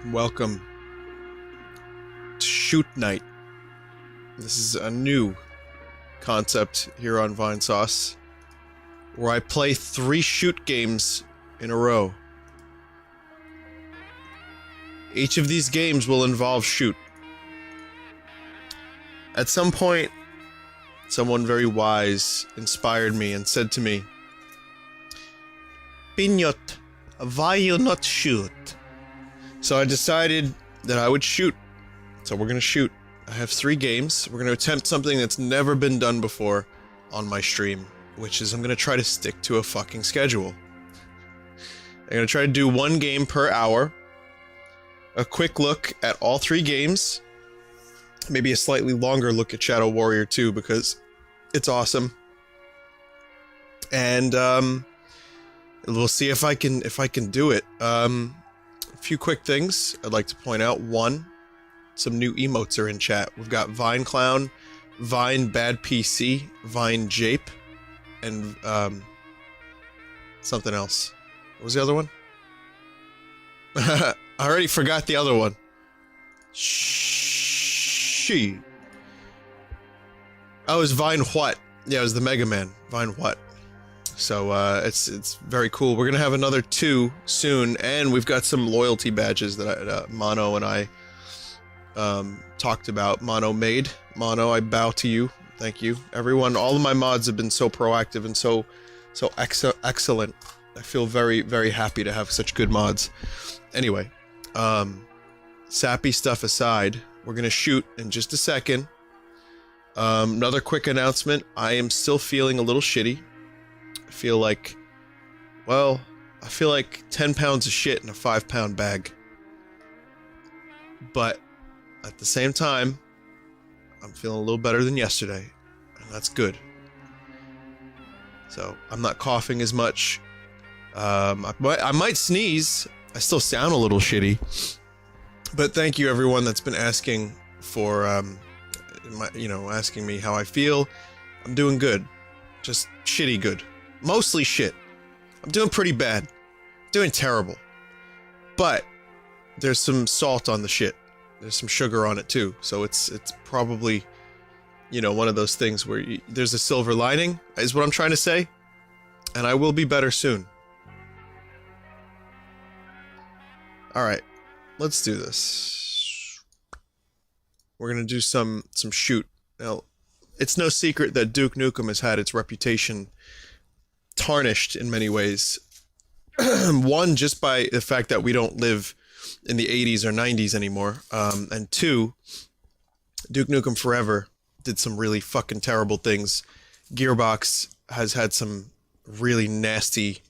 Welcome to Shoot Night. This is a new concept here on Vinesauce, where I play 3 shoot games in a row. Each of these games will involve shoot. At some point, someone very wise inspired me and said to me, "Pinot, why you not shoot?" So I decided that I would shoot. So we're gonna shoot. I have 3 games. We're gonna attempt something that's never been done before on my stream, which is I'm gonna try to stick to a fucking schedule. I'm gonna try to do 1 game per hour. A quick look at all 3 games. Maybe a slightly longer look at Shadow Warrior 2 because it's awesome. And we'll see if I can do it. A few quick things I'd like to point out. 1, some new emotes are in chat. We've got Vine Clown, Vine Bad PC, Vine Jape, and something else. What was the other one? I already forgot the other one. Oh, it was Vine What? Yeah, it was the Mega Man. Vine What? So, it's very cool. We're gonna have another 2 soon, and we've got some loyalty badges that Mono and I, talked about. Mono made. Mono, I bow to you. Thank you. Everyone, all of my mods have been so proactive and so excellent. I feel very, very happy to have such good mods. Anyway, sappy stuff aside, we're gonna shoot in just a second. Another quick announcement. I am still feeling a little shitty. I feel like 10 pounds of shit in a 5-pound bag. But at the same time, I'm feeling a little better than yesterday, and that's good. So I'm not coughing as much. I might sneeze. I still sound a little shitty. But thank you everyone that's been asking for, asking me how I feel. I'm doing good. Just shitty good. Mostly shit. I'm doing pretty bad. Doing terrible. But there's some salt on the shit. There's some sugar on it too. So it's probably, one of those things where there's a silver lining, is what I'm trying to say. And I will be better soon. Alright. Let's do this. We're gonna do some shoot. Now, it's no secret that Duke Nukem has had its reputation tarnished in many ways. 1, just by the fact that we don't live in the 80s or 90s anymore. And 2, Duke Nukem Forever did some really fucking terrible things. Gearbox has had some really nasty...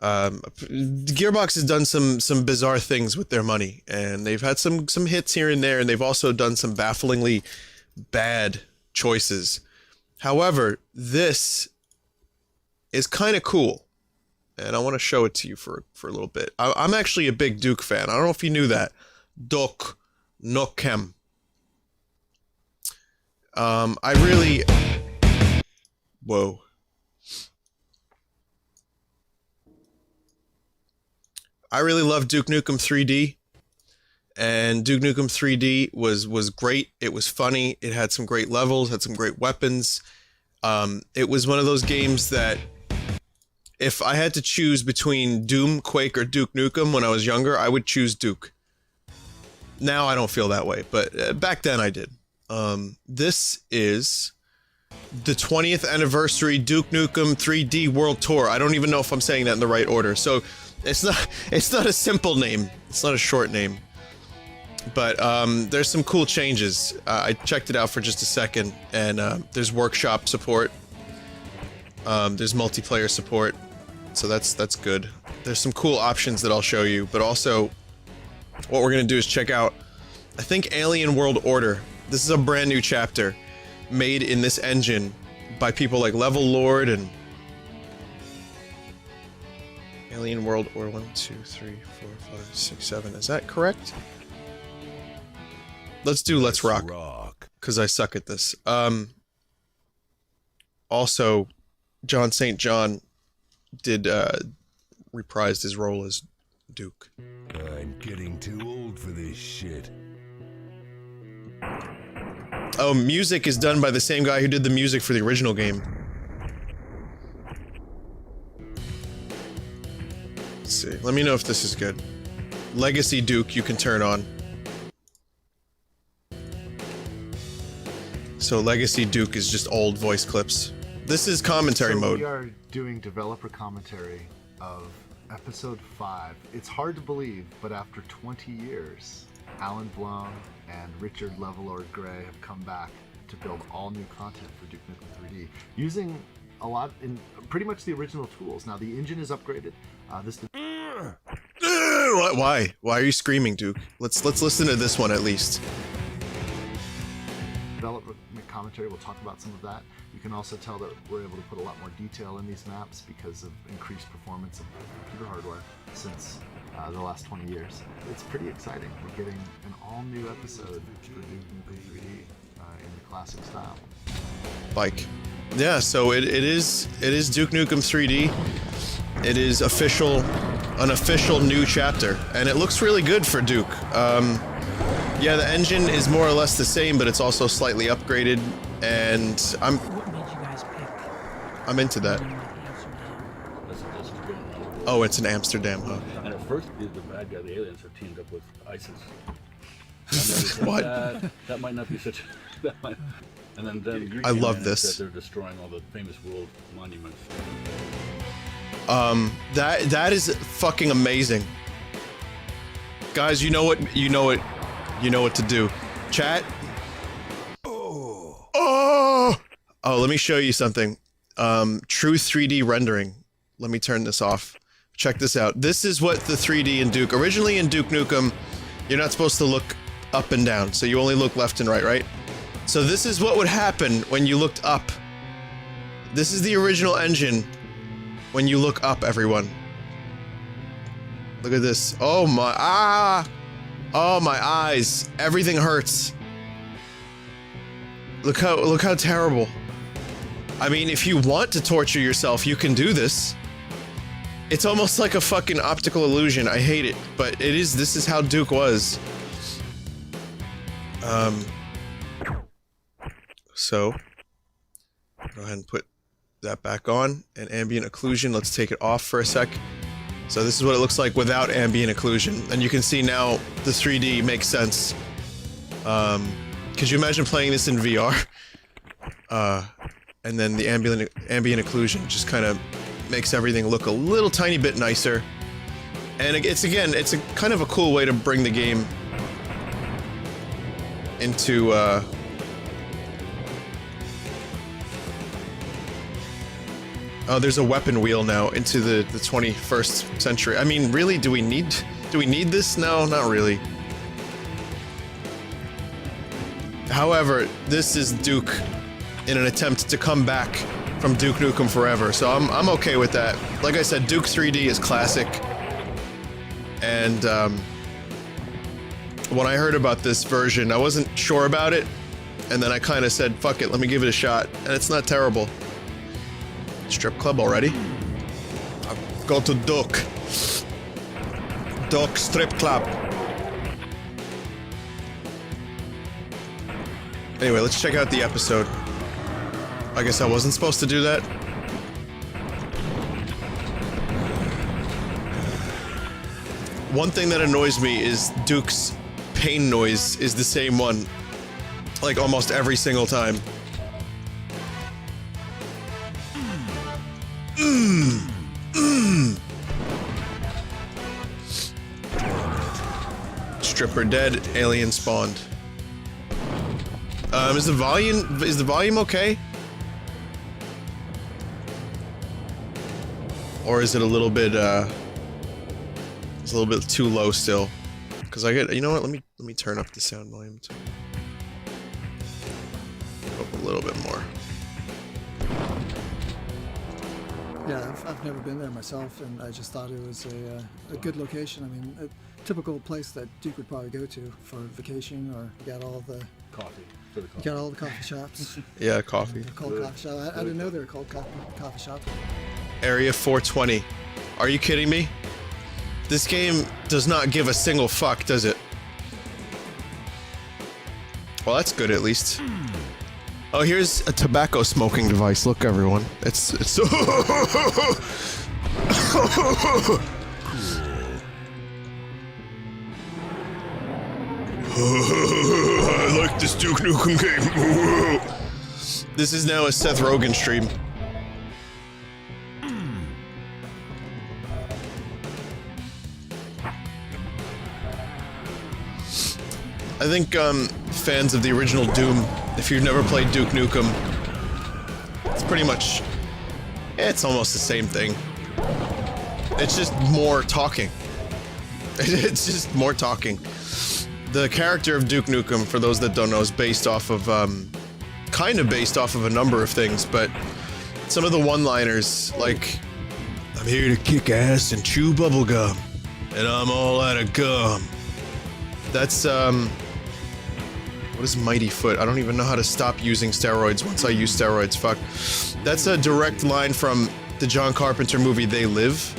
Gearbox has done some bizarre things with their money, and they've had some hits here and there, and they've also done some bafflingly bad choices. However, this is kind of cool, and I want to show it to you for a little bit. I'm actually a big Duke fan. I don't know if you knew that. Duke Nukem. Whoa. I really love Duke Nukem 3D, and Duke Nukem 3D was great. It was funny. It had some great levels, had some great weapons. It was one of those games that, if I had to choose between Doom, Quake, or Duke Nukem when I was younger, I would choose Duke. Now I don't feel that way, but back then I did. This is the 20th anniversary Duke Nukem 3D World Tour. I don't even know if I'm saying that in the right order. So it's not a simple name. It's not a short name. But there's some cool changes. I checked it out for just a second, and there's workshop support. There's multiplayer support. So that's good. There's some cool options that I'll show you, but also what we're gonna do is check out, I think, Alien World Order. This is a brand new chapter made in this engine by people like Level Lord and Alien World Order 1, 2, 3, 4, 5, 6, 7. Is that correct? Let's do Let's Rock, because I suck at this. Also, John St. John did reprised his role as Duke. I'm Getting too old for this shit. Oh, music is done by the same guy who did the music for the original game. Let's see. Let me know if this is good. Legacy Duke you can turn on. So Legacy Duke is just old voice clips. This is commentary mode. We are doing developer commentary of episode 5. It's hard to believe, but after 20 years, Alan Blum and Richard Levelord Gray have come back to build all new content for Duke Nukem 3D using a lot in pretty much the original tools. Now the engine is upgraded. Why? Why are you screaming, Duke? Let's listen to this one at least. Developer commentary will talk about some of that. You can also tell that we're able to put a lot more detail in these maps because of increased performance of computer hardware since the last 20 years. It's pretty exciting. We're getting an all-new episode for Duke Nukem 3D in the classic style. Like, yeah. So it is Duke Nukem 3D. It is an official new chapter, and it looks really good for Duke. Yeah, the engine is more or less the same, but it's also slightly upgraded, and What made you guys pick? I'm into that. Oh, it's in Amsterdam, huh? And at first, the bad guy, the aliens, are teamed up with ISIS. What? That might not be such. That might. And then the Greek I love aliens this. That they're destroying all the famous world monuments. That is fucking amazing. Guys, you know what to do. Chat. Oh, let me show you something. True 3D rendering. Let me turn this off. Check this out. This is what the 3D in Duke. Originally in Duke Nukem, you're not supposed to look up and down, so you only look left and right, right? So this is what would happen when you looked up. This is the original engine when you look up, everyone. Look at this. Oh my, oh my eyes. Everything hurts. Look how terrible. I mean, if you want to torture yourself, you can do this. It's almost like a fucking optical illusion. I hate it, but this is how Duke was. So go ahead and put that back on, and ambient occlusion, let's take it off for a sec. So this is what it looks like without ambient occlusion, and you can see now the 3D makes sense. Could you imagine playing this in VR? And then the ambient occlusion just kind of makes everything look a little tiny bit nicer. And it's a kind of a cool way to bring the game into oh, there's a weapon wheel now into the 21st century. I mean, really, do we need this? No, not really. However, this is Duke in an attempt to come back from Duke Nukem Forever, so I'm okay with that. Like I said, Duke 3D is classic, and when I heard about this version, I wasn't sure about it, and then I kind of said, fuck it, let me give it a shot, and it's not terrible. Strip club already? I'll go to Duke. Duke strip club. Anyway, let's check out the episode. I guess I wasn't supposed to do that. One thing that annoys me is Duke's pain noise is the same one, like almost every single time. Stripper dead, alien spawned. Is the volume okay? Or is it a little bit it's a little bit too low still? Cause I get, you know what, let me turn up the sound volume too. Up a little bit more. Yeah, I've never been there myself, and I just thought it was a good location. I mean, a typical place that Duke would probably go to for vacation, or you got all the Coffee. you got all the coffee shops. Yeah, coffee. They're called coffee shops. I didn't know they were called coffee shops. Area 420. Are you kidding me? This game does not give a single fuck, does it? Well, that's good at least. Oh, here's a tobacco smoking device. Look, everyone. It's I like this Duke Nukem game. This is now a Seth Rogen stream. I think fans of the original Doom, if you've never played Duke Nukem, it's pretty much, it's almost the same thing. It's just more talking. It's just more talking. The character of Duke Nukem, for those that don't know, is based off of, kind of based off of a number of things, but some of the one-liners, like, I'm here to kick ass and chew bubblegum, and I'm all out of gum. That's, what is Mighty Foot? I don't even know how to stop using steroids once I use steroids, fuck. That's a direct line from the John Carpenter movie They Live,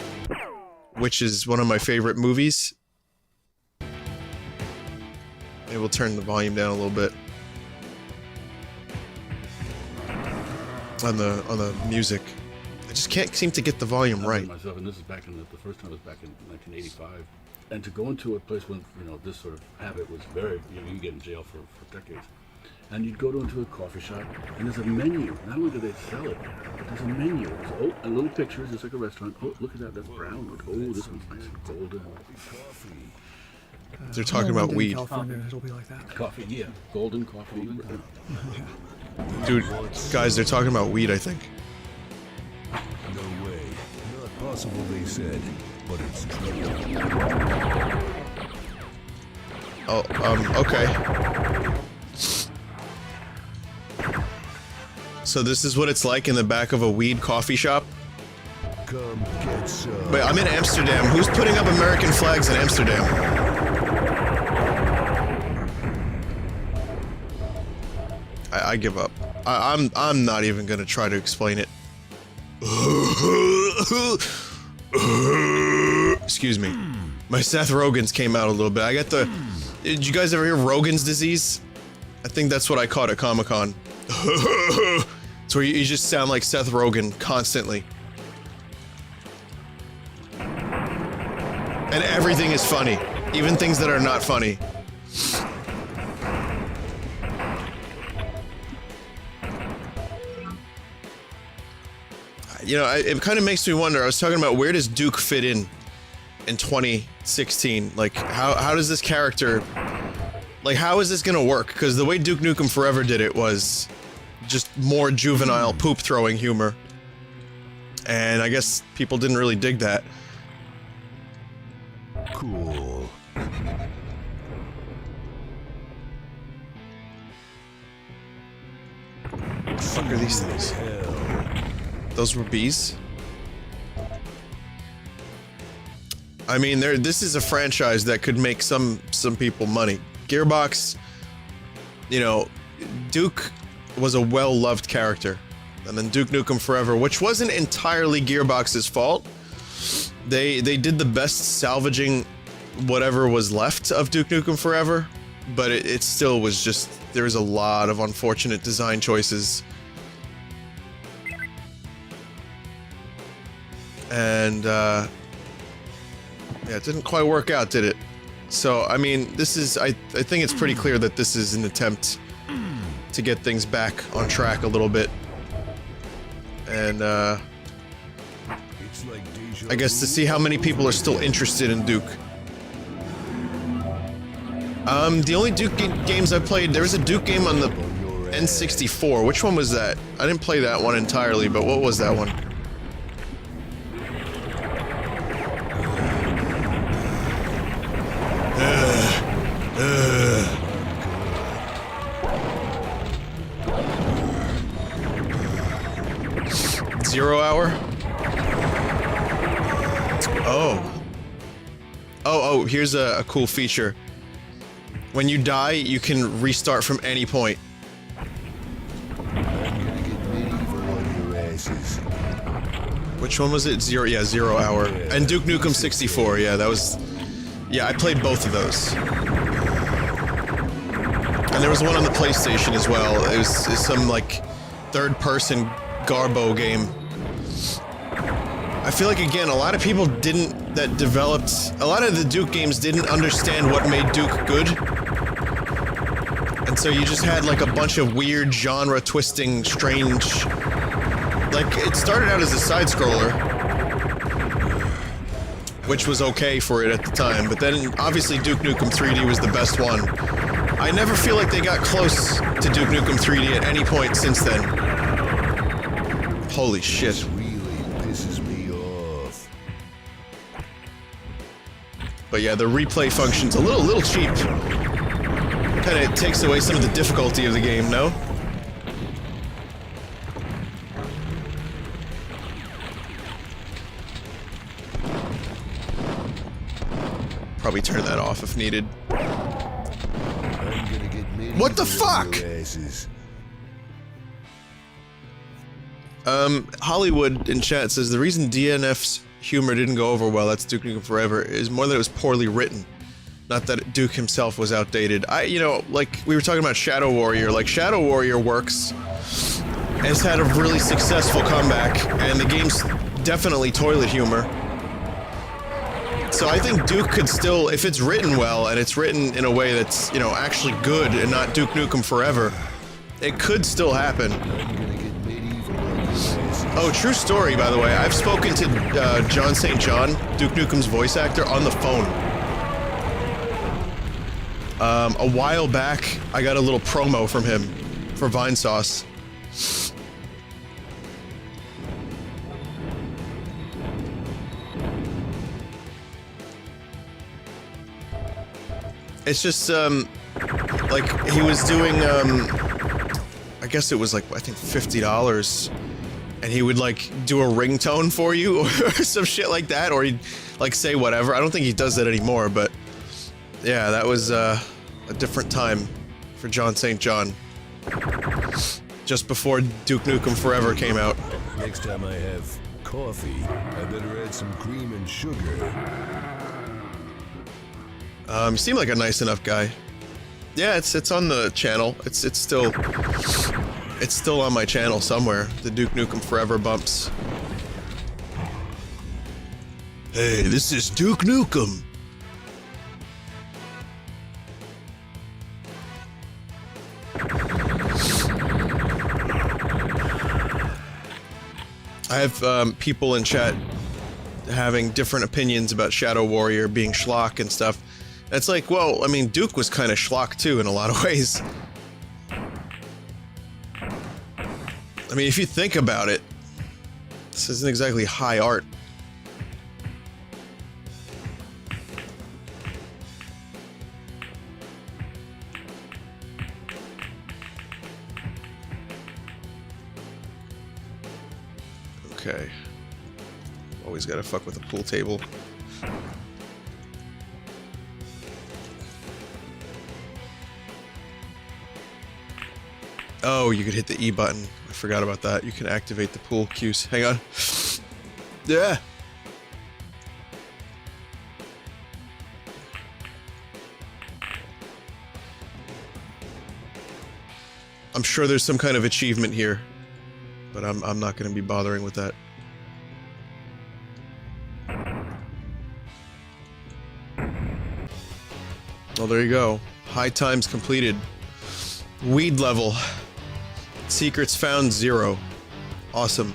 which is one of my favorite movies. Maybe we'll turn the volume down a little bit. On the music. I just can't seem to get the volume right. Myself, and this is back in the first time was back in 1985. And to go into a place when, you know, this sort of habit was very, you know, you can get in jail for decades. And you'd go into a coffee shop, and there's a menu. Not only do they sell it, but there's a menu. So, and little pictures, it's like a restaurant. Oh, look at that, that's brown. Oh, this one's nice and golden. They're talking about weed. In California, it'll be like that. Coffee, yeah. Golden coffee. Dude, guys, they're talking about weed, I think. No way. Not possible, they said. But it's true. Oh, okay. So this is what it's like in the back of a weed coffee shop? Come get some. Wait, I'm in Amsterdam. Who's putting up American flags in Amsterdam? I give up. I'm not even gonna try to explain it. Excuse me. My Seth Rogen's came out a little bit. I got the... Did you guys ever hear Rogen's disease? I think that's what I caught at Comic-Con. It's where you just sound like Seth Rogen constantly. And everything is funny. Even things that are not funny. You know, it kind of makes me wonder. I was talking about where does Duke fit in 2016? Like, how does this character... Like, how is this gonna work? Because the way Duke Nukem Forever did it was just more juvenile poop-throwing humor. And I guess people didn't really dig that. Cool. What the fuck are these things? Those were bees? I mean, this is a franchise that could make some people money. Gearbox, you know, Duke was a well-loved character. And then Duke Nukem Forever, which wasn't entirely Gearbox's fault. They did the best salvaging whatever was left of Duke Nukem Forever, but it still was just, there was a lot of unfortunate design choices. And, yeah, it didn't quite work out, did it? So, I mean, this is, I think it's pretty clear that this is an attempt to get things back on track a little bit. And, It's like deja I guess to see how many people are still interested in Duke. The only Duke games I played, there was a Duke game on the N64. Which one was that? I didn't play that one entirely, but what was that one? Zero Hour? Oh, here's a cool feature. When you die, you can restart from any point. I'm gonna get medieval on your asses. Which one was it? Zero, yeah, 0 Hour. And Duke Nukem 64, yeah, that was... Yeah, I played both of those. And there was one on the PlayStation as well. It was some, like, third-person Garbo game. I feel like, again, a lot of people that developed... A lot of the Duke games didn't understand what made Duke good. And so you just had, like, a bunch of weird, genre-twisting, strange... Like, it started out as a side-scroller, which was okay for it at the time, but then, obviously, Duke Nukem 3D was the best one. I never feel like they got close to Duke Nukem 3D at any point since then. Holy shit. This really pisses me off. But yeah, the replay function's a little cheap. Kinda takes away some of the difficulty of the game, no? Probably turn that off if needed. What the fuck? Hollywood in chat says the reason DNF's humor didn't go over well, that's Duke Nukem Forever, is more that it was poorly written. Not that Duke himself was outdated. You know, like we were talking about Shadow Warrior, like Shadow Warrior works, has had a really successful comeback, and the game's definitely toilet humor. So I think Duke could still, if it's written well, and it's written in a way that's, you know, actually good, and not Duke Nukem Forever, it could still happen. Oh, true story, by the way. I've spoken to John St. John, Duke Nukem's voice actor, on the phone. A while back, I got a little promo from him for Vinesauce. It's just, like, he was doing, I guess it was like, I think $50, and he would, like, do a ringtone for you, or some shit like that, or he'd, like, say whatever. I don't think he does that anymore, but, yeah, that was, a different time for John St. John. Just before Duke Nukem Forever came out. Next time I have coffee, I better add some cream and sugar. Seemed like a nice enough guy. Yeah, it's on the channel. It's still on my channel somewhere. The Duke Nukem Forever bumps. Hey, this is Duke Nukem. I have people in chat having different opinions about Shadow Warrior being schlock and stuff. It's like, well, I mean, Duke was kind of schlock too in a lot of ways. I mean, if you think about it, this isn't exactly high art. Okay. Always gotta fuck with a pool table. Oh, you could hit the E button. I forgot about that. You can activate the pool cues. Hang on. Yeah. I'm sure there's some kind of achievement here, but I'm not going to be bothering with that. Well, there you go. High times completed. Weed level. Secrets found 0. Awesome.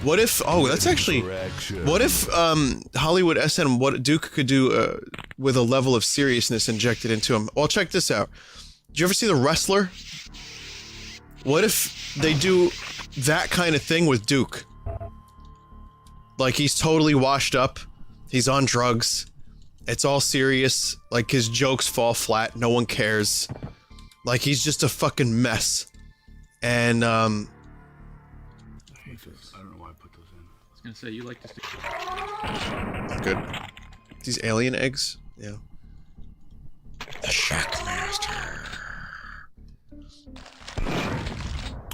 What if... Oh, that's actually... What if Hollywood SN, what Duke could do with a level of seriousness injected into him? Well, check this out. Did you ever see The Wrestler? What if they do that kind of thing with Duke? Like, he's totally washed up. He's on drugs. It's all serious. Like, his jokes fall flat. No one cares. Like, he's just a fucking mess. And, I don't know why I put those in. I was gonna say, you like to stick... Good. These alien eggs? Yeah. The Shackmaster.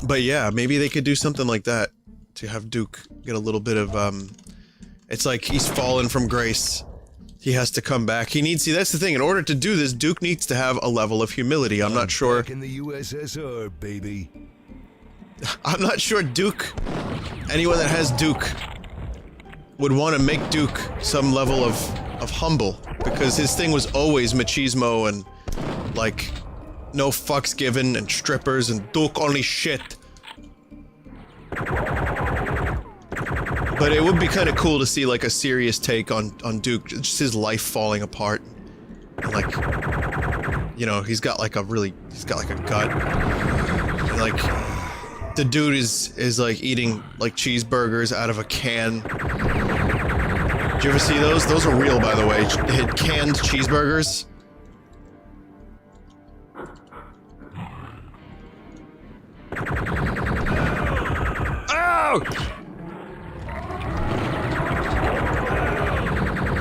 But yeah, maybe they could do something like that to have Duke get a little bit of, it's like he's fallen from grace. He has to come back. He needs, see, that's the thing. In order to do this, Duke needs to have a level of humility. I'm not sure. Back in the USSR, baby. I'm not sure Duke, anyone that has Duke, would want to make Duke some level of humble. Because his thing was always machismo and, like, no fucks given and strippers and Duke only shit. But it would be kind of cool to see like a serious take on Duke, just his life falling apart. And, like, you know, he's got like a gut. And, like, the dude is like eating like cheeseburgers out of a can. Did you ever see those? Those are real, by the way. Canned cheeseburgers. Oh!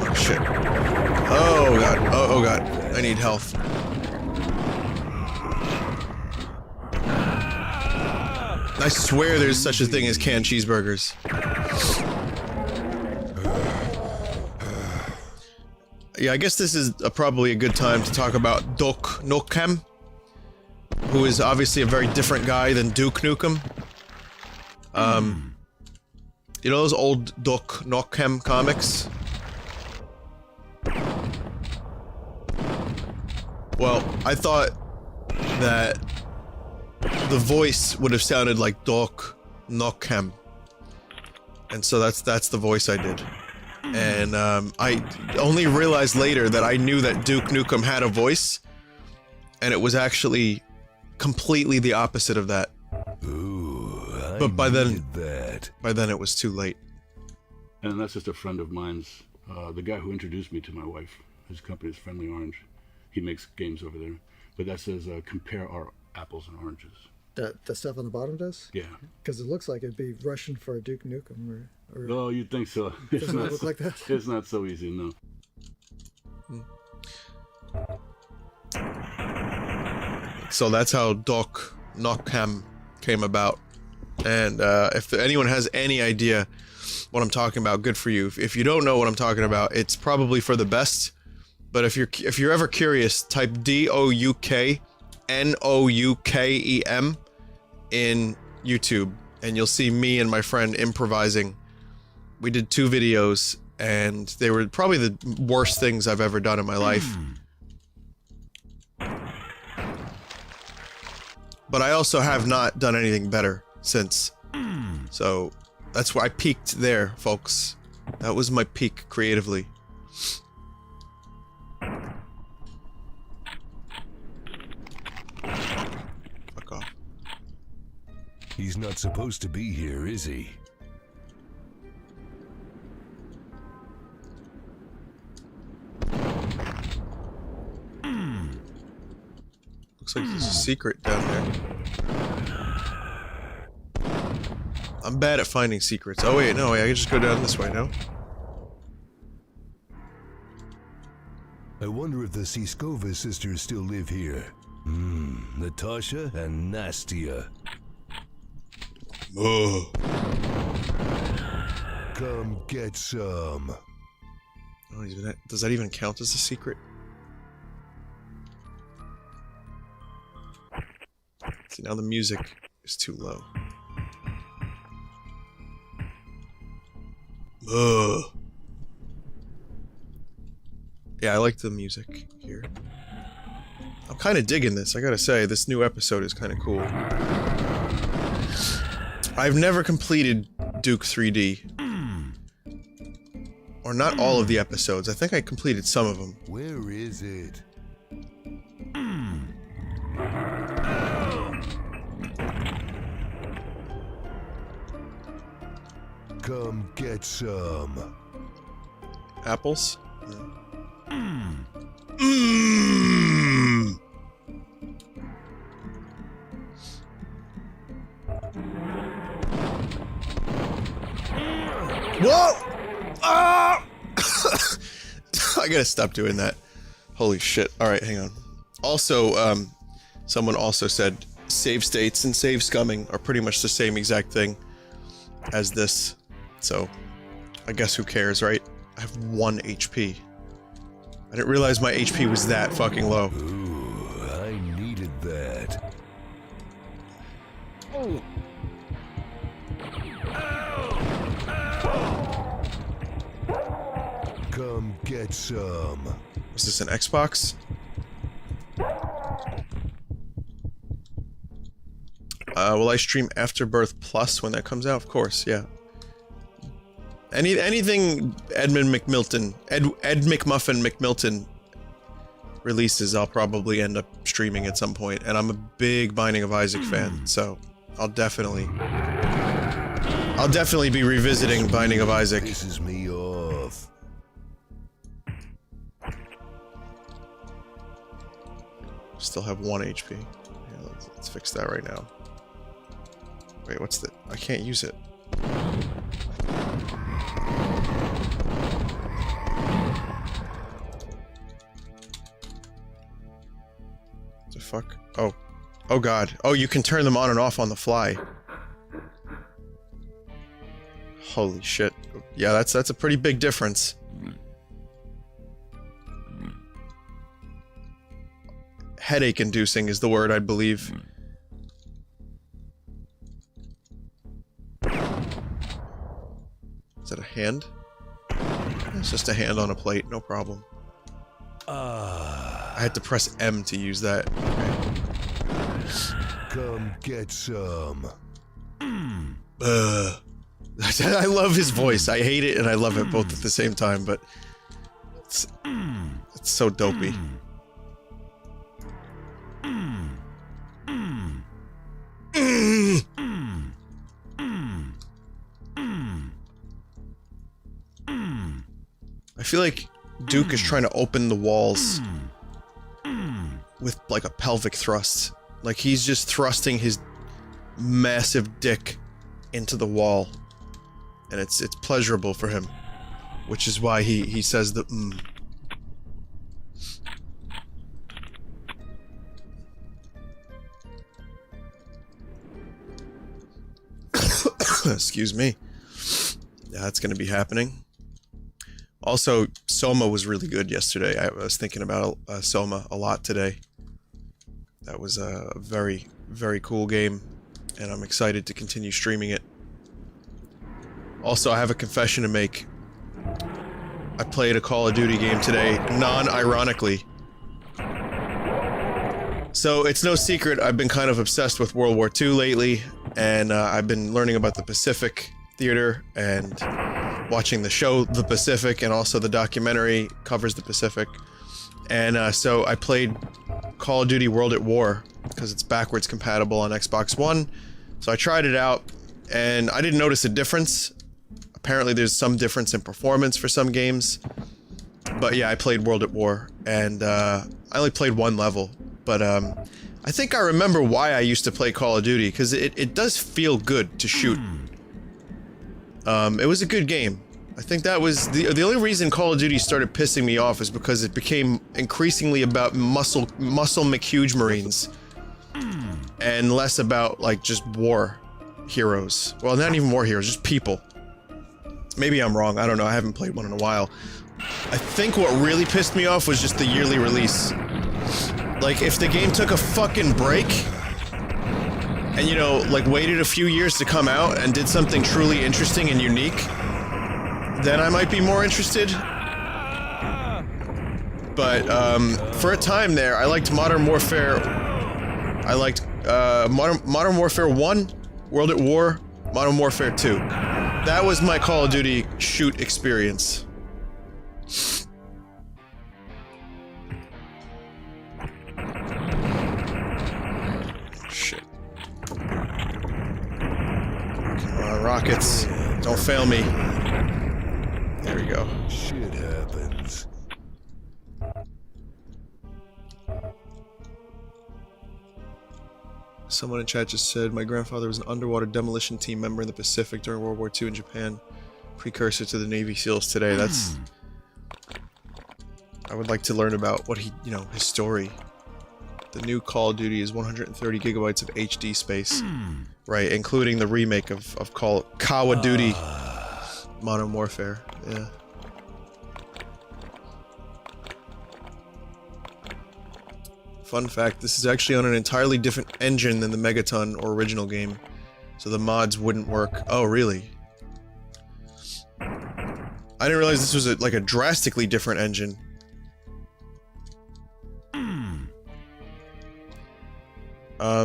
Oh shit. Oh god. Oh god. I need health. I swear there's such a thing as canned cheeseburgers. Yeah, I guess this is probably a good time to talk about Nukem, who is obviously a very different guy than Duke Nukem. You know those old Nukem comics? Well, I thought that the voice would have sounded like Nukem. And so that's the voice I did. And I only realized later that I knew that Duke Nukem had a voice, and it was actually completely the opposite of that. Ooh, But by then it was too late. And that's just a friend of mine's, the guy who introduced me to my wife. His company is Friendly Orange. He makes games over there. But that says, compare our apples and oranges. The stuff on the bottom does? Yeah. Because it looks like it'd be Russian for a Duke Nukem, or Oh, you'd think so. doesn't it look like that? It's not so easy, no. So that's how Nukem came about. And if anyone has any idea what I'm talking about, good for you. If you don't know what I'm talking about, it's probably for the best. But if you're ever curious, type DOUKNOUKEM in YouTube, and you'll see me and my friend improvising. We did 2 videos, and they were probably the worst things I've ever done in my life. But I also have not done anything better since. So that's why I peaked there, folks. That was my peak creatively. Fuck off. He's not supposed to be here, is he? Looks like there's a secret down there. I'm bad at finding secrets. Oh wait, no, I can just go down this way, no? I wonder if the Siskova sisters still live here. Natasha and Nastia. Oh. Come get some. Oh, does that even count as a secret? See, now the music is too low. Ugh. Yeah, I like the music here. I'm kind of digging this, I gotta say. This new episode is kind of cool. I've never completed Duke 3D. Or not all of the episodes. I think I completed some of them. Where is it? Come get some. Apples? Whoa! Ah! I gotta stop doing that. Holy shit. Alright, hang on. Also, someone also said, save states and save scumming are pretty much the same exact thing as this. So, I guess who cares, right? I have 1 HP. I didn't realize my HP was that fucking low. Ooh, I needed that. Oh. Come get some. Was this an Xbox? Will I stream Afterbirth Plus when that comes out? Of course, yeah. Anything Edmund McMilton, Ed McMuffin McMilton releases, I'll probably end up streaming at some point. And I'm a big Binding of Isaac fan, so I'll definitely be revisiting Binding of Isaac. Pisses me off. Still have 1 HP. Yeah, let's fix that right now. Wait, what's the... I can't use it. What the fuck? Oh. Oh god. Oh, you can turn them on and off on the fly. Holy shit. Yeah, that's a pretty big difference. Headache-inducing is the word, I believe. Is that a hand? It's just a hand on a plate, no problem. I had to press M to use that. Okay. Come get some. I love his voice. I hate it and I love it both at the same time, but it's so dopey. I feel like Duke is trying to open the walls with like a pelvic thrust. Like he's just thrusting his massive dick into the wall. And it's pleasurable for him. Which is why he says the Excuse me. Yeah, that's gonna be happening. Also, Soma was really good yesterday. I was thinking about Soma a lot today. That was a very, very cool game, and I'm excited to continue streaming it. Also, I have a confession to make. I played a Call of Duty game today, non-ironically. So, it's no secret, I've been kind of obsessed with World War II lately, and I've been learning about the Pacific Theater, and watching the show The Pacific, and also the documentary covers the Pacific. And so I played Call of Duty World at War, because it's backwards compatible on Xbox One. So I tried it out, and I didn't notice a difference. Apparently there's some difference in performance for some games. But yeah, I played World at War, and I only played 1 level. But I think I remember why I used to play Call of Duty, because it does feel good to shoot. It was a good game. I think that was the only reason Call of Duty started pissing me off is because it became increasingly about muscle McHuge Marines. And less about, like, just war heroes. Well, not even war heroes, just people. Maybe I'm wrong, I don't know, I haven't played one in a while. I think what really pissed me off was just the yearly release. Like, if the game took a fucking break, and, you know, like, waited a few years to come out and did something truly interesting and unique, then I might be more interested. But, for a time there, I liked Modern Warfare. I liked, Modern Warfare 1, World at War, Modern Warfare 2. That was my Call of Duty shoot experience. Shit. Come on, rockets. Don't fail me. There we go. Shit happens. Someone in chat just said, my grandfather was an underwater demolition team member in the Pacific during World War II in Japan. Precursor to the Navy SEALs today. That's... I would like to learn about what he, you know, his story. The new Call of Duty is 130 gigabytes of HD space. Right, including the remake of Call of Duty Modern Warfare. Yeah. Fun fact, this is actually on an entirely different engine than the Megaton or original game. So the mods wouldn't work. Oh, really? I didn't realize this was like a drastically different engine.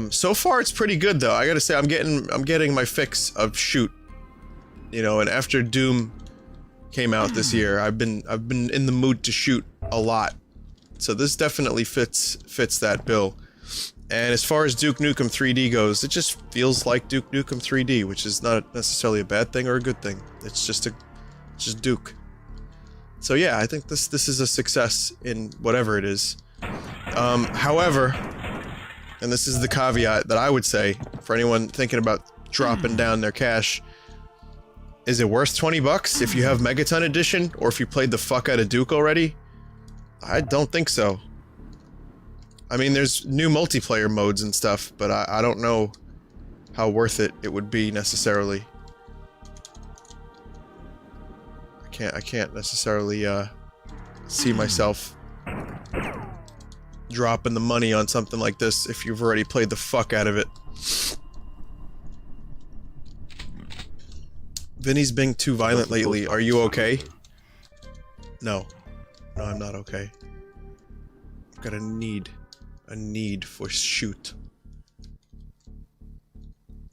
So far it's pretty good though. I gotta say, I'm getting my fix of shoot. You know, and after Doom came out this year, I've been in the mood to shoot a lot. So this definitely fits that bill. And as far as Duke Nukem 3D goes, it just feels like Duke Nukem 3D, which is not necessarily a bad thing or a good thing. It's just Duke. So yeah, I think this is a success in whatever it is. However, and this is the caveat that I would say for anyone thinking about dropping down their cash, is it worth 20 bucks if you have Megaton Edition or if you played the fuck out of Duke already? I don't think so. I mean, there's new multiplayer modes and stuff, but I don't know how worth it would be necessarily. I can't necessarily see myself dropping the money on something like this if you've already played the fuck out of it. Vinny's being too violent lately. Are you okay? No. No, I'm not okay. I've got a need for shoot.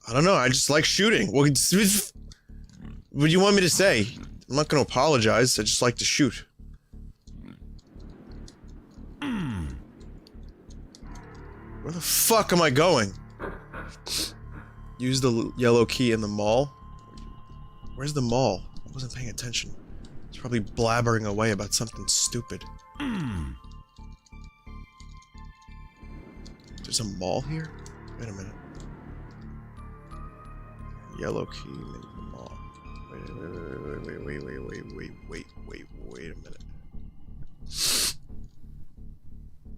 I don't know, I just like shooting. What do you want me to say? I'm not gonna apologize, I just like to shoot. Where the fuck am I going? Use the yellow key in the mall? Where's the mall? I wasn't paying attention. It's probably blabbering away about something stupid. There's a mall here? Wait a minute. Yellow key in the mall. Wait a minute.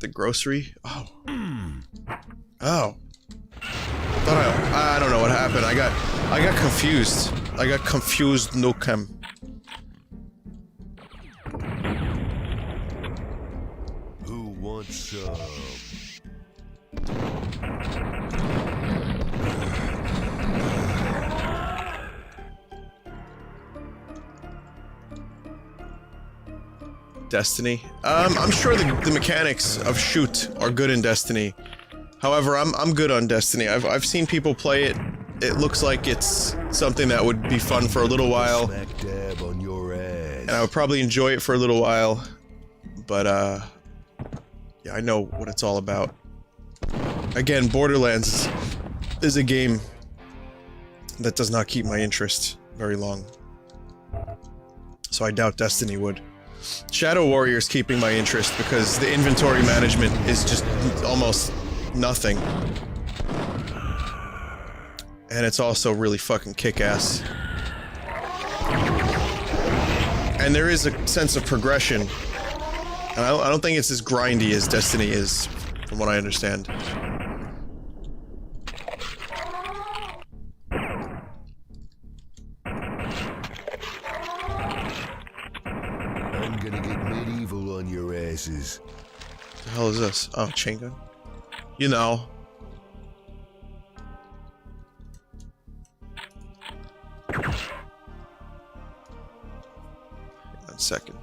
The grocery? Oh. Oh. I don't know what happened. I got confused. I got confused, Nukem. Who wants some? Destiny. I'm sure the mechanics of shoot are good in Destiny. However, I'm good on Destiny. I've seen people play it. It looks like it's something that would be fun for a little while. Smack dab on your ass. And I would probably enjoy it for a little while. But yeah, I know what it's all about. Again, Borderlands is a game that does not keep my interest very long. So I doubt Destiny would. Shadow Warrior is keeping my interest because the inventory management is just almost nothing. And it's also really fucking kick-ass. And there is a sense of progression. And I don't think it's as grindy as Destiny is, from what I understand. I'm gonna get medieval on your asses. What the hell is this? Oh, chain gun? You know. 1 second.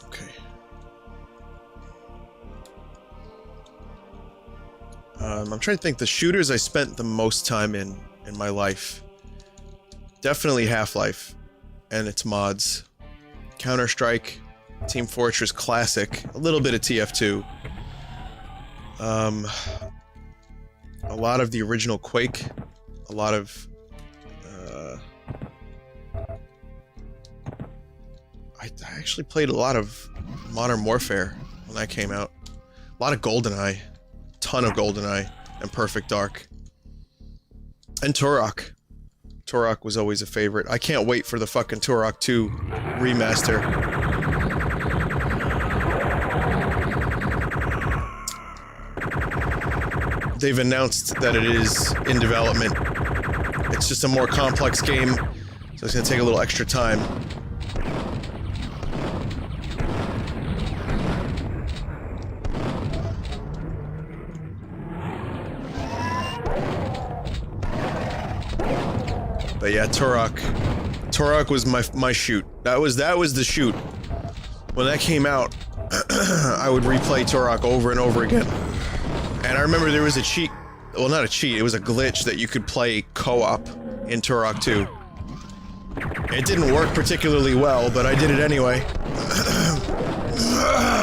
Okay. I'm trying to think the shooters I spent the most time in my life. Definitely Half-Life and its mods. Counter-Strike, Team Fortress Classic, a little bit of TF2. A lot of the original Quake, a lot of I actually played a lot of Modern Warfare when that came out. A lot of GoldenEye, ton of GoldenEye, and Perfect Dark. And Turok. Turok was always a favorite. I can't wait for the fucking Turok 2 remaster. they've announced that it is in development. It's just a more complex game, so it's gonna take a little extra time. But yeah, Turok was my shoot. That was the shoot. When that came out, I would replay Turok over and over again. And I remember there was a cheat, well, not a cheat, it was a glitch that you could play co-op in Turok 2. It didn't work particularly well, but I did it anyway.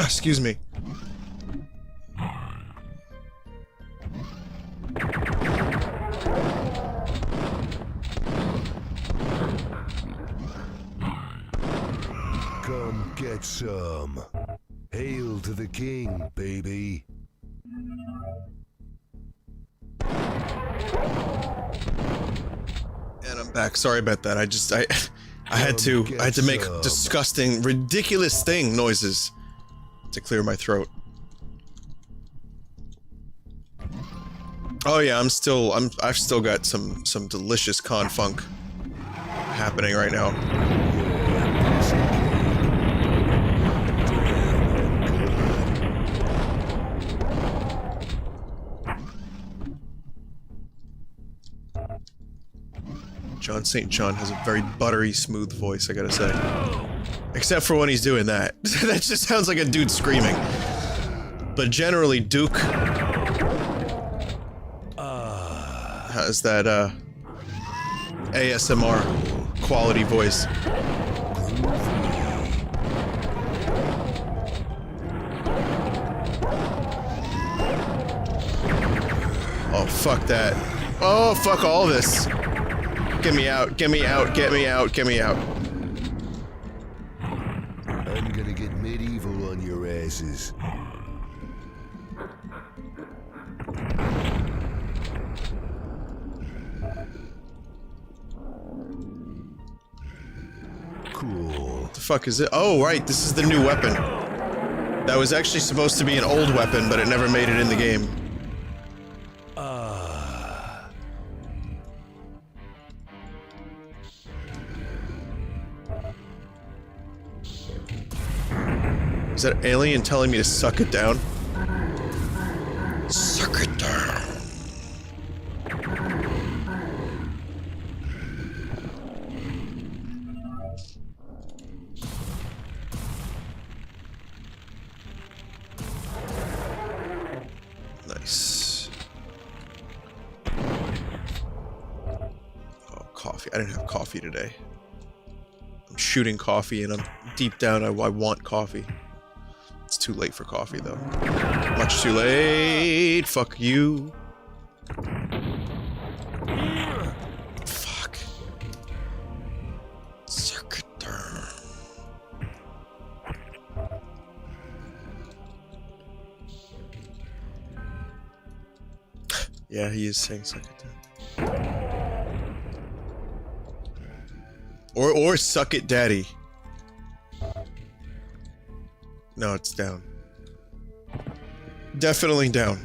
Excuse me. Come get some. Hail to the king, baby. And I'm back. Sorry about that. I had to make disgusting, ridiculous noises to clear my throat. Oh yeah, I've still got some delicious con funk happening right now. John St. John has a very buttery, smooth voice, I gotta say. Except for when he's doing that. That just sounds like a dude screaming. But generally, Duke has that, ASMR quality voice. Oh, fuck that. Oh, fuck all this. Get me out, get me out, get me out, get me out. I'm gonna get medieval on your asses. Cool. What the fuck is it? Oh, right, this is the new weapon. That was actually supposed to be an old weapon, but it never made it in the game. Is that alien telling me to suck it down? Suck it down. Nice. Oh, coffee. I didn't have coffee today. I'm shooting coffee and I'm deep down I want coffee. It's too late for coffee, though. Much too late. Fuck you. Fuck. Circuit turn. Yeah, he is saying circuit turn. Or suck it, daddy. No, it's down. Definitely down.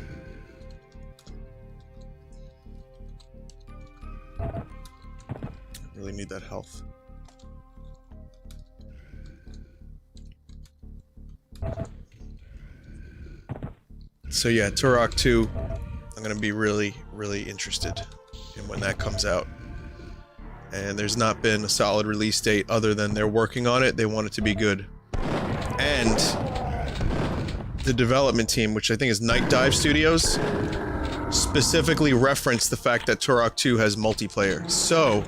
I really need that health. So yeah, Turok 2, I'm gonna be really interested in when that comes out. And there's not been a solid release date other than they're working on it, they want it to be good. And the development team, which I think is Night Dive Studios, specifically referenced the fact that Turok 2 has multiplayer. So,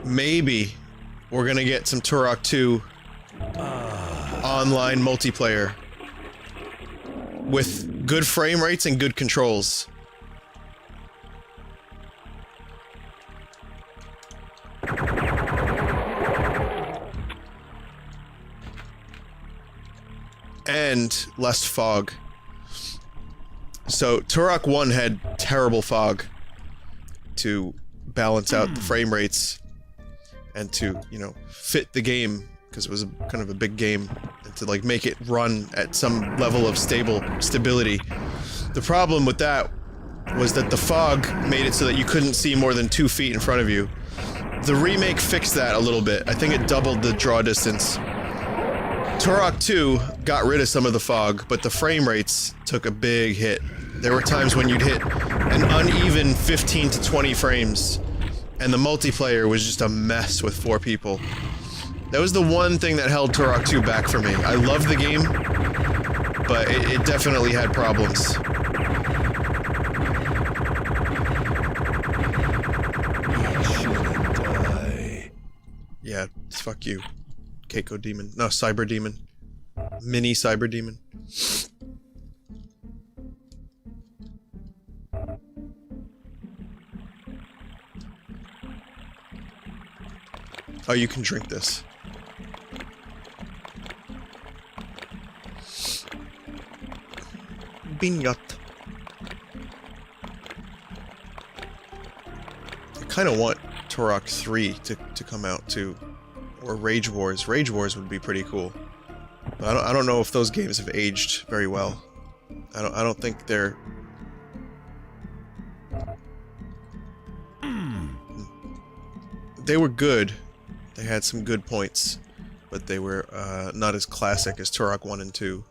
maybe we're gonna get some Turok 2 online multiplayer with good frame rates and good controls. And less fog. So Turok 1 had terrible fog to balance out the frame rates and to, you know, fit the game, because it was kind of a big game, and to like make it run at some level of stability. The problem with that was that the fog made it so that you couldn't see more than 2 feet in front of you. The remake fixed that a little bit. I think it doubled the draw distance. Turok 2 got rid of some of the fog, but the frame rates took a big hit. There were times when you'd hit an uneven 15 to 20 frames, and the multiplayer was just a mess with 4 people. That was the one thing that held Turok 2 back for me. I love the game, but it definitely had problems. Yeah, fuck you. Keiko Demon. No, Cyber Demon. Mini Cyber Demon. Oh, you can drink this. Binyat. I kind of want Turok 3 to come out too. Or Rage Wars. Rage Wars would be pretty cool. But I don't know if those games have aged very well. I don't think they're... They were good. They had some good points. But they were not as classic as Turok 1 and 2.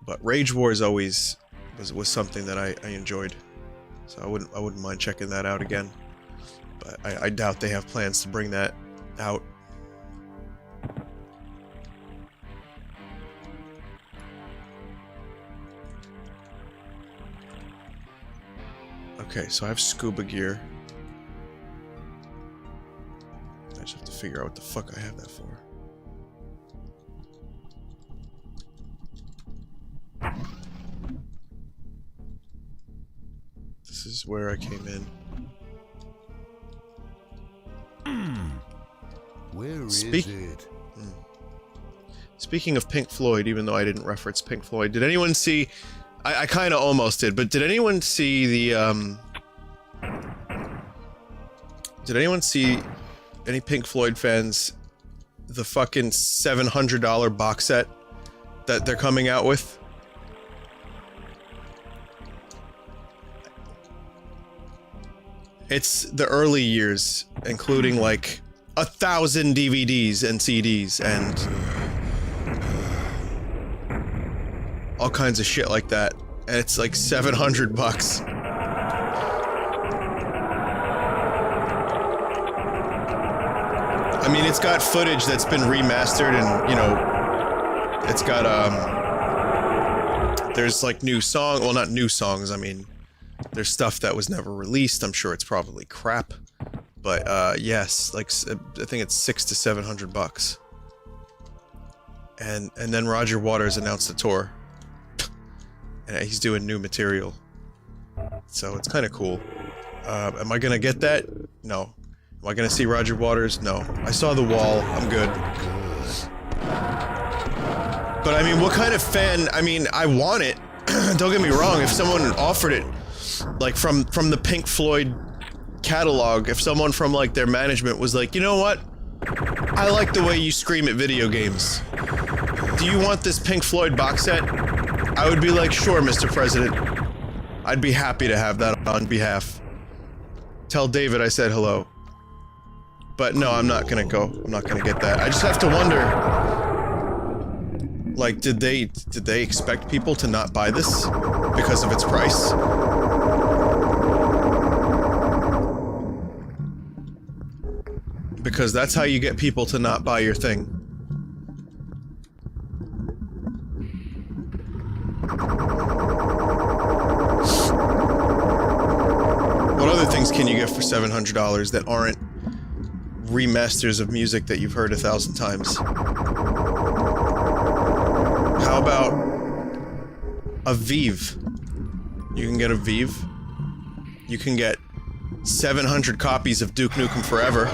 But Rage Wars always was something that I enjoyed. So I wouldn't mind checking that out again. But I doubt they have plans to bring that out. Okay, so I have scuba gear. I just have to figure out what the fuck I have that for. This is where I came in. Where is it? Speaking of Pink Floyd, even though I didn't reference Pink Floyd, did anyone see... I kind of almost did, but did anyone see the, Did anyone see, any Pink Floyd fans, the fucking $700 box set that they're coming out with? It's the early years, including like 1,000 DVDs and CDs and all kinds of shit like that, and it's like $700 bucks. I mean, it's got footage that's been remastered, and you know, it's got there's like new song, well, not new songs. I mean, there's stuff that was never released. I'm sure it's probably crap, but yes, like I think it's $600 to $700 and then Roger Waters announced the tour. And he's doing new material. So it's kind of cool. Am I gonna get that? No. Am I gonna see Roger Waters? No. I saw The Wall. I'm good. But I mean, what kind of fan... I mean, I want it. Don't get me wrong. If someone offered it, like from the Pink Floyd catalog, if someone from like their management was like, you know what? I like the way you scream at video games. Do you want this Pink Floyd box set? I would be like, sure, Mr. President. I'd be happy to have that on behalf. Tell David I said hello. But no, I'm not gonna go. I'm not gonna get that. I just have to wonder, like, did they expect people to not buy this because of its price? Because that's how you get people to not buy your thing. What other things can you get for $700 that aren't remasters of music that you've heard 1,000 times? How about a Vive? You can get a Vive. You can get 700 copies of Duke Nukem Forever.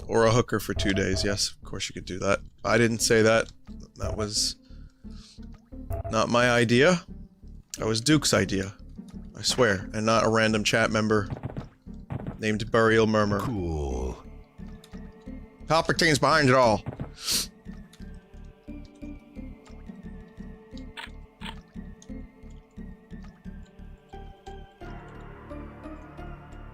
Or a hooker for 2 days. Yes, of course you could do that. I didn't say that. That was not my idea. That was Duke's idea. I swear. And not a random chat member named Burial Murmur. Cool. Palpatine's behind it all.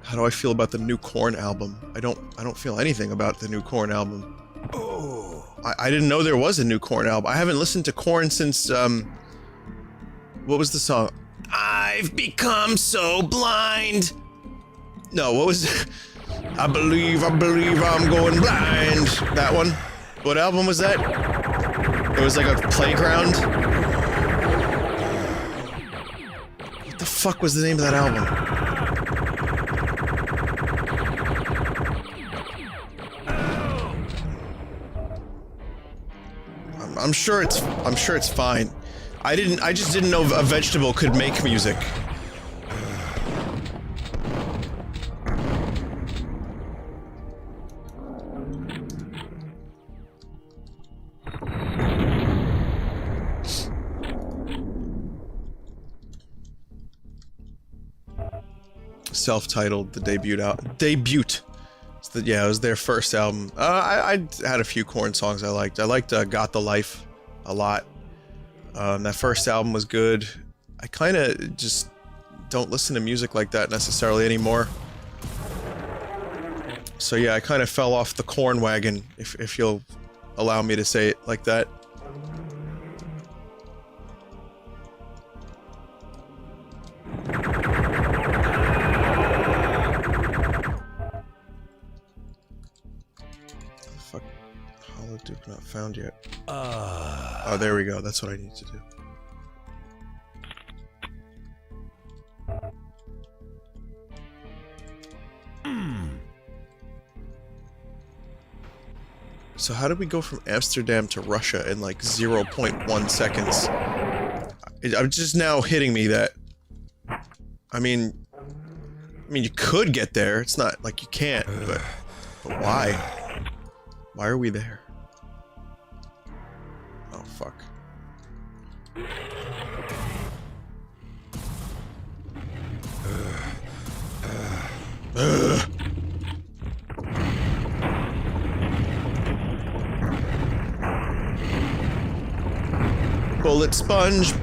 How do I feel about the new Korn album? I don't feel anything about the new Korn album. Oh. I didn't know there was a new Korn album. I haven't listened to Korn since what was the song? I've become so blind. No, what was it? I believe I'm going blind. That one? What album was that? It was like a playground. What the fuck was the name of that album? I'm sure it's fine. I just didn't know a vegetable could make music. Self-titled, the debut. Yeah, it was their first album. I had a few Korn songs I liked. I liked Got the Life a lot. That first album was good. I kind of just don't listen to music like that necessarily anymore. So yeah, I kind of fell off the Korn wagon, if you'll allow me to say it like that. Duke not found yet. Oh, there we go. That's what I need to do. So how did we go from Amsterdam to Russia in like 0.1 seconds? I'm just now hitting me that... I mean, you could get there. It's not like you can't, but why? Why are we there? Oh, fuck.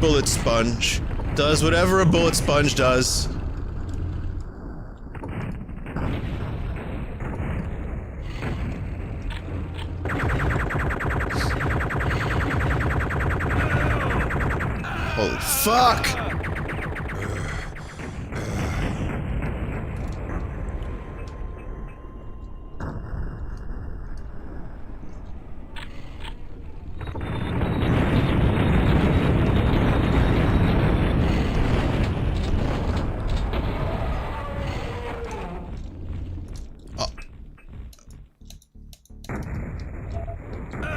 Bullet sponge. Does whatever a bullet sponge does. Holy fuck!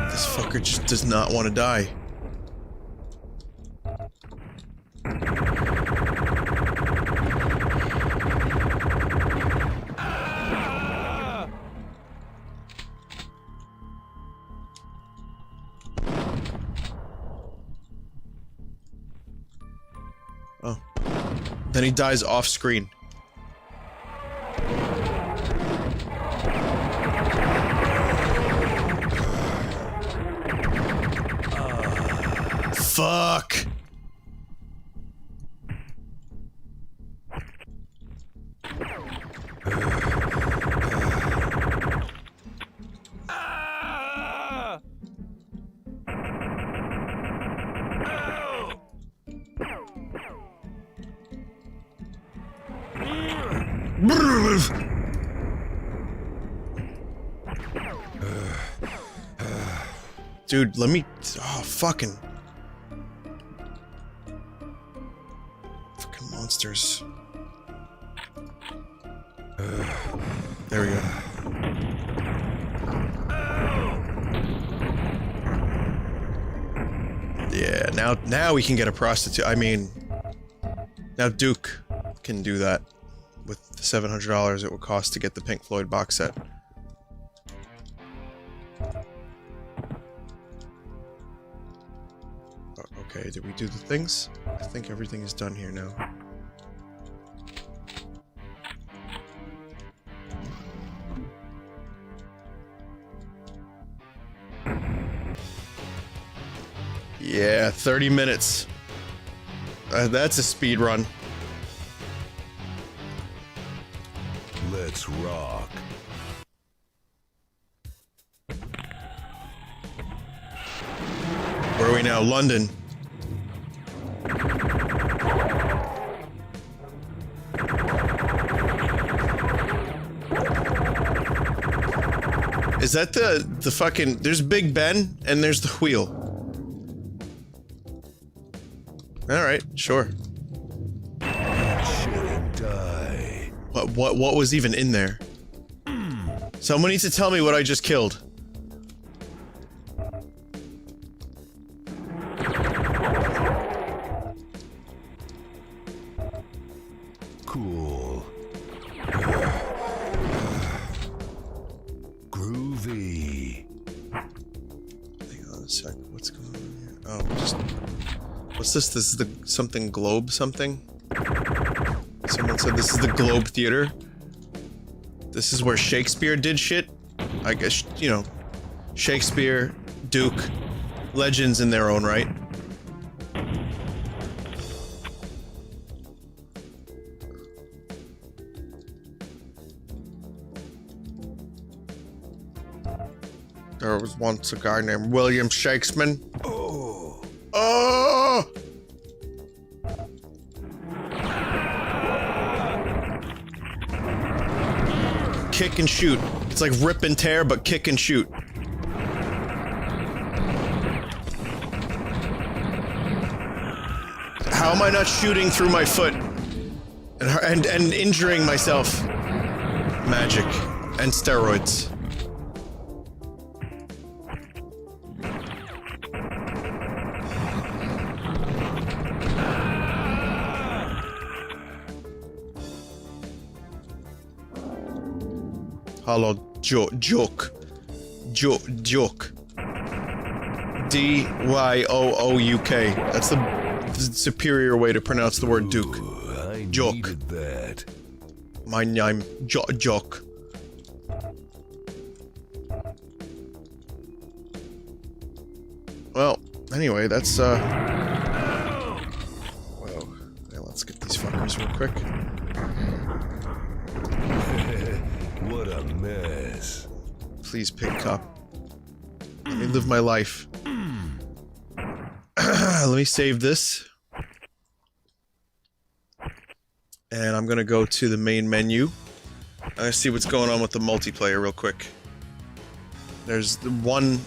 This fucker just does not want to die. Oh. Then he dies off screen. Fuck. Dude, let me... Oh, fucking monsters. There we go. Yeah, now we can get a prostitute. I mean, now Duke can do that with the $700 it would cost to get the Pink Floyd box set. Okay, did we do the things? I think everything is done here now. Yeah, 30 minutes. That's a speed run. Let's rock. Where are we now? London. Is that the fucking... There's Big Ben, and there's the wheel. Alright, sure. Shouldn't die. What was even in there? Someone needs to tell me what I just killed. Cool. Groovy. Hang on a sec. What's going on here? Oh, just... What's this? This is the something Globe something? Someone said this is the Globe Theater. This is where Shakespeare did shit. I guess, you know, Shakespeare, Duke, legends in their own right. There was once a guy named William Shakespeare. Oh. Oh! Kick and shoot. It's like rip and tear, but kick and shoot. How am I not shooting through my foot and injuring myself? Magic and steroids. Hello, joke. D-Y-O-O-U-K. That's the superior way to pronounce the word Duke. Ooh, I Joke. needed that. My name, Joke. Well, anyway, that's, Whoa. Yeah, let's get these fuckers real quick. What a mess. Please pick up. Let me live my life. Let me save this. And I'm gonna go to the main menu. I'm gonna see what's going on with the multiplayer real quick. There's the one...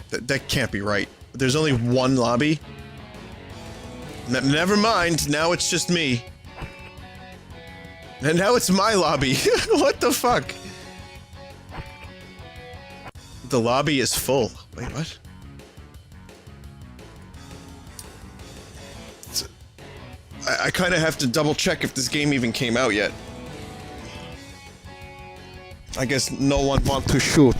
That can't be right. There's only one lobby? Never mind, now it's just me. And now it's my lobby. What the fuck? The lobby is full. Wait, what? I kind of have to double check if this game even came out yet. I guess no one wants to shoot.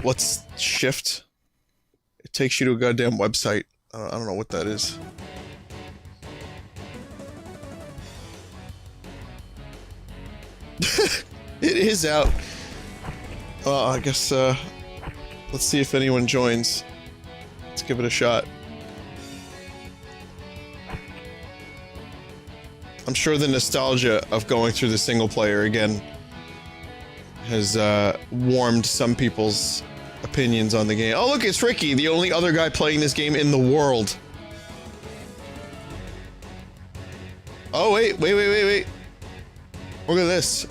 What's shift? It takes you to a goddamn website. I don't know what that is. It is out. Well, I guess, let's see if anyone joins. Let's give it a shot. I'm sure the nostalgia of going through the single player again has, warmed some people's opinions on the game. Oh look, it's Ricky, the only other guy playing this game in the world. Oh wait. Look at this.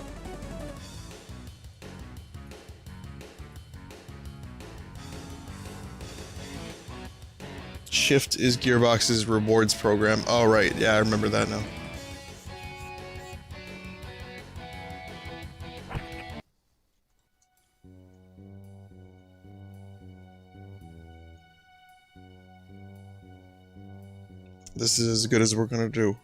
Shift is Gearbox's rewards program. Oh right, yeah, I remember that now. This is as good as we're gonna do.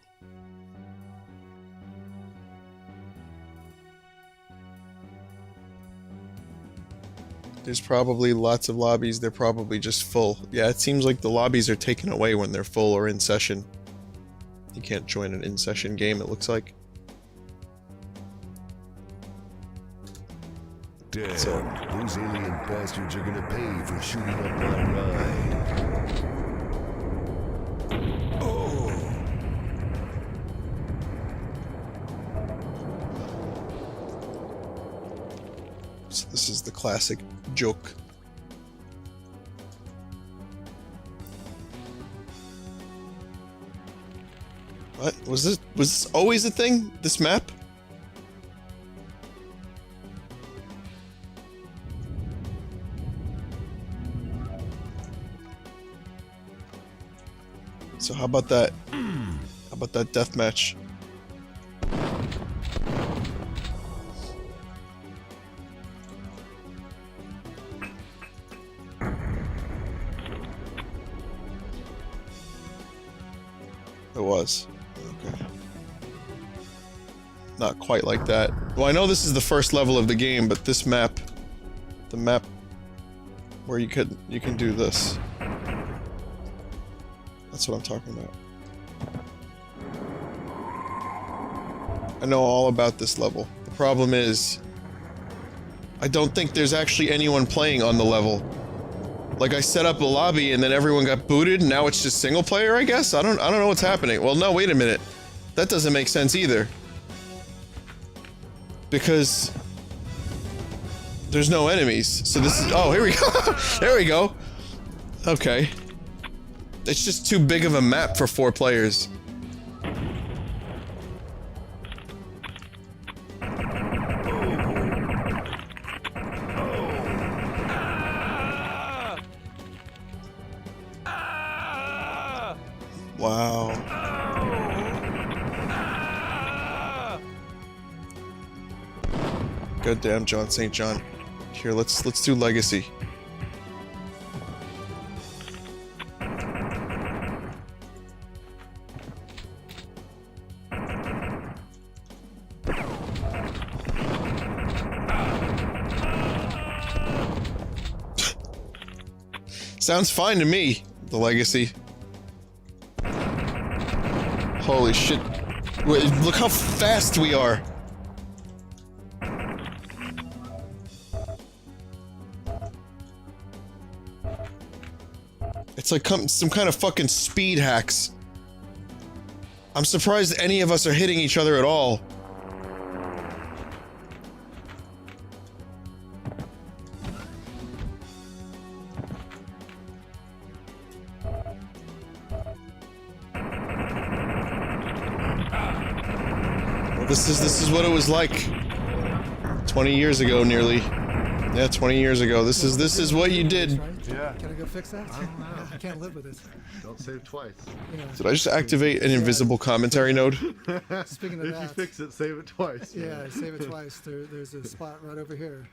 There's probably lots of lobbies, they're probably just full. Yeah, it seems like the lobbies are taken away when they're full or in session. You can't join an in-session game, it looks like. Damn, those alien bastards are gonna pay for shooting up my ride. Oh! So this is the classic joke. What? Was this always a thing? This map? So how about that? How about that deathmatch? It was. Okay. Not quite like that. Well, I know this is the first level of the game, but this map, the map where you can do this. That's what I'm talking about. I know all about this level. The problem is, I don't think there's actually anyone playing on the level. Like, I set up a lobby and then everyone got booted and now it's just single player, I guess? I don't know what's happening. Well, no, wait a minute. That doesn't make sense either. Because there's no enemies. So this is, oh, here we go. There we go. Okay. It's just too big of a map for 4 players. Wow. Goddamn John St. John. Here, let's do Legacy. Sounds fine to me, the Legacy. Holy shit. Wait, look how fast we are. It's like some kind of fucking speed hacks. I'm surprised any of us are hitting each other at all. This is what it was like 20 years ago, nearly. Yeah, 20 years ago. This is what you did. Yeah. Can I go fix that? I can't live with it. Don't save twice. Yeah. Did I just activate an invisible commentary node? Speaking of If that, you fix it, save it twice. yeah, save it twice. There's a spot right over here.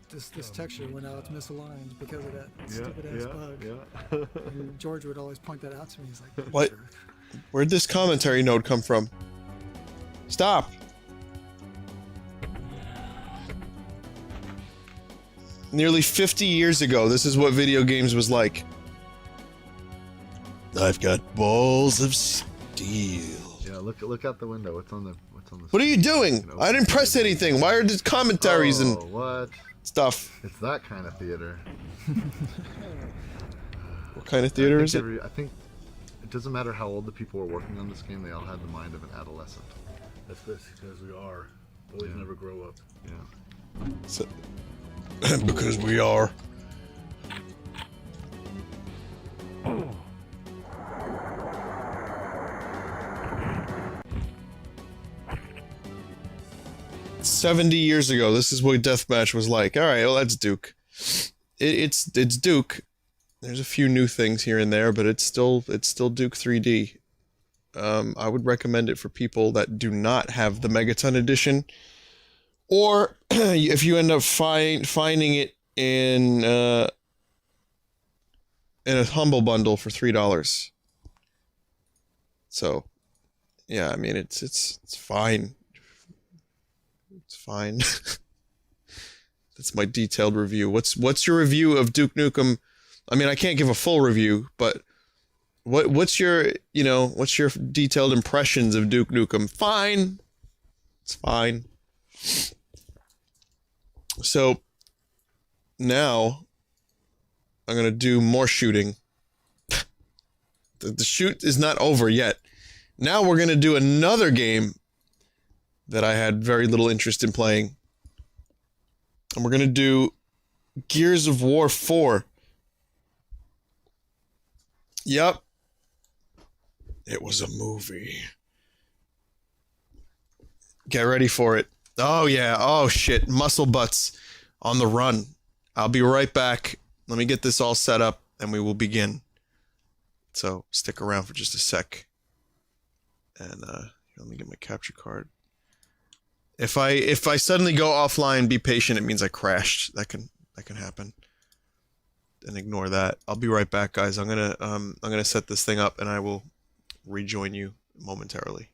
This texture went out misaligned because of that stupid ass bug. Yeah. And George would always point that out to me. He's like, What? Where'd this commentary node come from? Stop! Nearly 50 years ago, this is what video games was like. I've got balls of steel. Yeah. Look out the window. What's on the What are you doing? I didn't press anything. Why are there commentaries and what? stuff? It's that kind of theater. What kind of theater is it? I think it doesn't matter how old the people were working on this game. They all had the mind of an adolescent. That's because we are. Boys never grow up. Yeah. So, because we are. Oh. 70 years ago, this is what Deathmatch was like. Alright, well that's Duke. It's Duke. There's a few new things here and there, but it's still Duke 3D. I would recommend it for people that do not have the Megaton edition. Or if you end up finding it in a humble bundle for $3. So, yeah, I mean it's fine. It's fine. That's my detailed review. What's your review of Duke Nukem? I mean, I can't give a full review, but what's your detailed impressions of Duke Nukem? Fine. It's fine. So, now I'm gonna do more shooting. The shoot is not over yet. Now we're gonna do another game that I had very little interest in playing. And we're gonna do Gears of War 4. Yep. It was a movie. Get ready for it. Oh yeah, oh shit, muscle butts on the run. I'll be right back. Let me get this all set up and we will begin. So stick around for just a sec. And let me get my capture card. If I suddenly go offline, be patient, it means I crashed. That can happen. And ignore that. I'll be right back, guys. I'm gonna set this thing up and I will rejoin you momentarily.